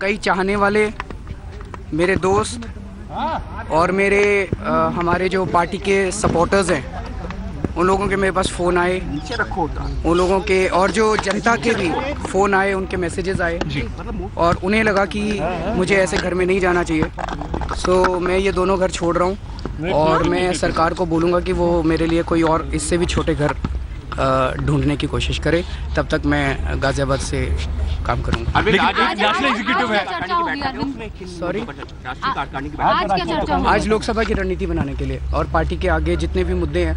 कई चाहने वाले, मेरे दोस्त और हमारे जो पार्टी के सपोर्टर्स हैं, उन लोगों के मेरे पास फ़ोन आए, उन लोगों के और जो जनता के भी फ़ोन आए, उनके मैसेजेस आए और उन्हें लगा कि मुझे ऐसे घर में नहीं जाना चाहिए। सो मैं ये दोनों घर छोड़ रहा हूँ और मैं सरकार को बोलूँगा कि वो मेरे लिए कोई और इससे भी छोटे घर ढूंढने की कोशिश करे। तब तक मैं गाजियाबाद से काम करूँगा। नेशनल एग्जीक्यूटिव है, सॉरी, आज क्या चर्चा होगी? आज लोकसभा की रणनीति बनाने के लिए और पार्टी के आगे जितने भी मुद्दे हैं,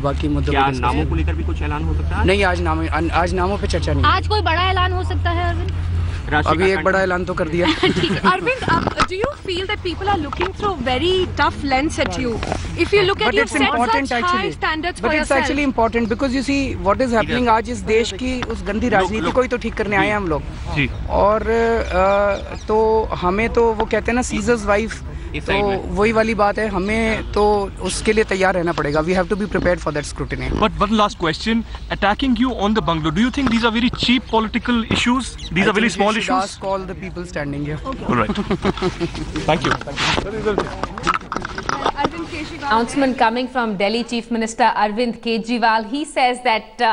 बाकी मुद्दों क्या नामों को लेकर भी कुछ ऐलान हो सकता है? नहीं, आज नामों पे चर्चा नहीं। आज कोई बड़ा ऐलान हो सकता है अरविंद? अभी एक बड़ा ऐलान तो कर दिया। Arvind, do you feel that people are looking through very tough lens at you? If you look at But you it's set important such high actually. standards But for it's yourself. actually important because you see what is happening आज इस देश की उस गंदी राजनीति को ही तो ठीक करने आए हैं हम लोग। जी। और तो हमें तो वो कहते हैं ना सीजर्स वाइफ, तो वही वाली बात है, हमें तो उसके लिए तैयार रहना पड़ेगा। We have to be prepared for that scrutiny. But one last question, attacking you on the bungalow, do you think these are very cheap political issues? These are very small issues? Ask all the people standing here. All right. Thank you. Arvind Kejriwal. Announcement coming from Delhi Chief Minister Arvind Kejriwal. He says that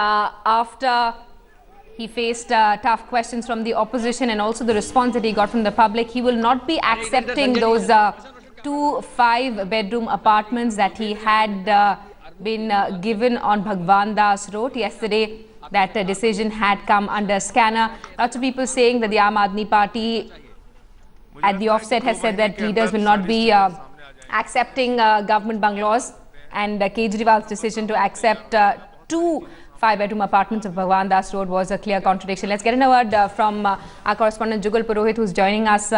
after he faced tough questions from the opposition and also the response that he got from the public, he will not be accepting those 2 5-bedroom apartments that he had been given on Bhagwan Das Road. Yesterday, that decision had come under scanner. Lots of people saying that the Aam Aadmi Party at the offset has said that leaders will not be accepting government bungalows, and Kejriwal's decision to accept 2 5-bedroom apartments of Bhagwan Das Road was a clear contradiction. Let's get in a word from our correspondent Jugal Purohit, who's joining us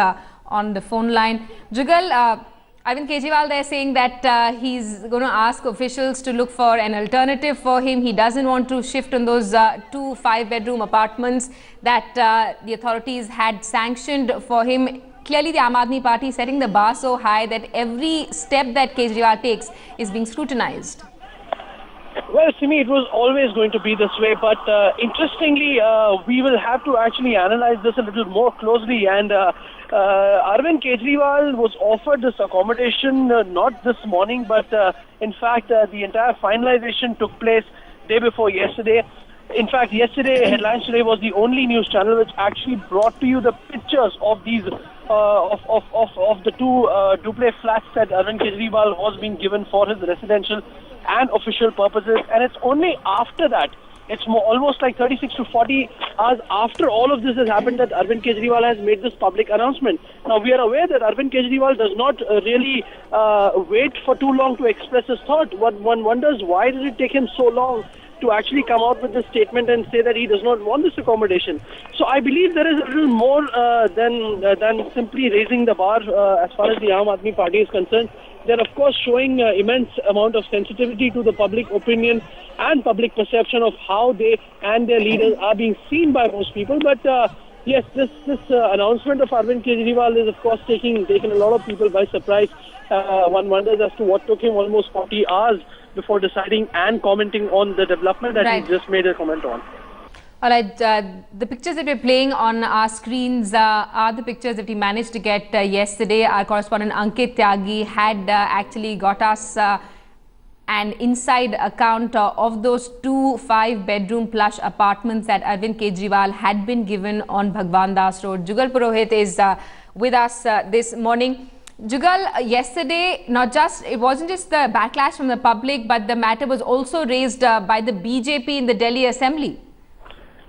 on the phone line. Jugal, Arvind Kejriwal there saying that he's going to ask officials to look for an alternative for him. He doesn't want to shift on those 2 5-bedroom apartments that the authorities had sanctioned for him. Clearly, the Aam Aadmi Party is setting the bar so high that every step that Kejriwal takes is being scrutinized. Well, Simi, it was always going to be this way, but interestingly, we will have to actually analyze this a little more closely. And Arvind Kejriwal was offered this accommodation not this morning, but in fact, the entire finalization took place day before yesterday. In fact, yesterday, Headlines Today was the only news channel which actually brought to you the pictures of these of the 2 duplex flats that Arvind Kejriwal was being given for his residential and official purposes. And it's only after that, it's almost like 36 to 40 hours after all of this has happened, that Arvind Kejriwal has made this public announcement. Now, we are aware that Arvind Kejriwal does not really wait for too long to express his thought. One wonders, why did it take him so long to actually come out with this statement and say that he does not want this accommodation? So I believe there is a little more than simply raising the bar as far as the Aam Aadmi Party is concerned. They're of course showing immense amount of sensitivity to the public opinion and public perception of how they and their leaders are being seen by most people. But yes, this announcement of Arvind Kejriwal is of course taking a lot of people by surprise. One wonders as to what took him almost 40 hours before deciding and commenting on the development that he just made a comment on. All right, the pictures that we're playing on our screens are the pictures that we managed to get yesterday. Our correspondent Ankit Tyagi had actually got us an inside account of those 2 5-bedroom plush apartments that Arvind Kejriwal had been given on Bhagwan Das Road. Jugal Purohit is with us this morning. Jugal, yesterday, it wasn't just the backlash from the public, but the matter was also raised by the BJP in the Delhi Assembly.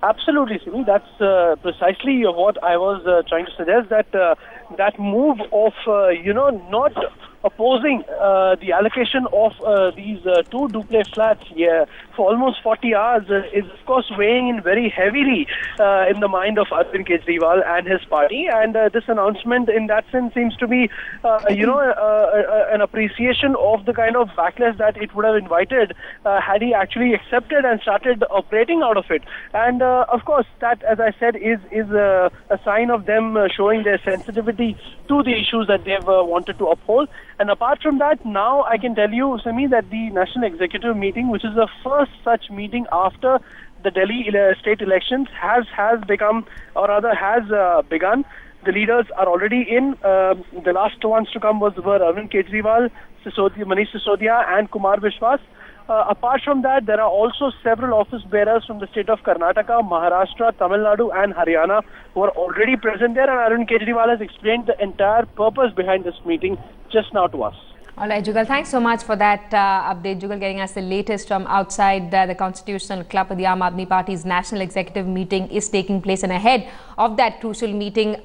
Absolutely, Simi. That's precisely what I was trying to suggest, that that move of, not opposing the allocation of these 2 duplex flats for almost 40 hours is of course weighing in very heavily in the mind of Arvind Kejriwal and his party. And this announcement in that sense seems to be, an appreciation of the kind of backlash that it would have invited had he actually accepted and started operating out of it. And of course, that, as I said, is a sign of them showing their sensitivity to the issues that they've wanted to uphold. And apart from that, now I can tell you, Simi, that the National Executive Meeting, which is the first such meeting after the Delhi state elections, has begun. The leaders are already in. The last ones to come were Arvind Kejriwal, Manish Sisodia and Kumar Vishwas. Apart from that, there are also several office bearers from the state of Karnataka, Maharashtra, Tamil Nadu and Haryana who are already present there, and Arvind Kejriwal has explained the entire purpose behind this meeting just now to us. All right, Jugal, thanks so much for that update. Jugal getting us the latest from outside the Constitutional Club. The Aam Aadmi Party's national executive meeting is taking place, and ahead of that crucial meeting,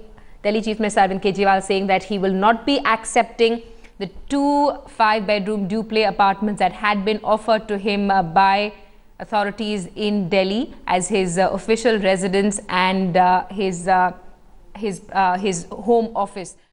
Delhi Chief Minister Arvind Kejriwal saying that he will not be accepting the 2 5-bedroom duplex apartments that had been offered to him by authorities in Delhi as his official residence and his home office.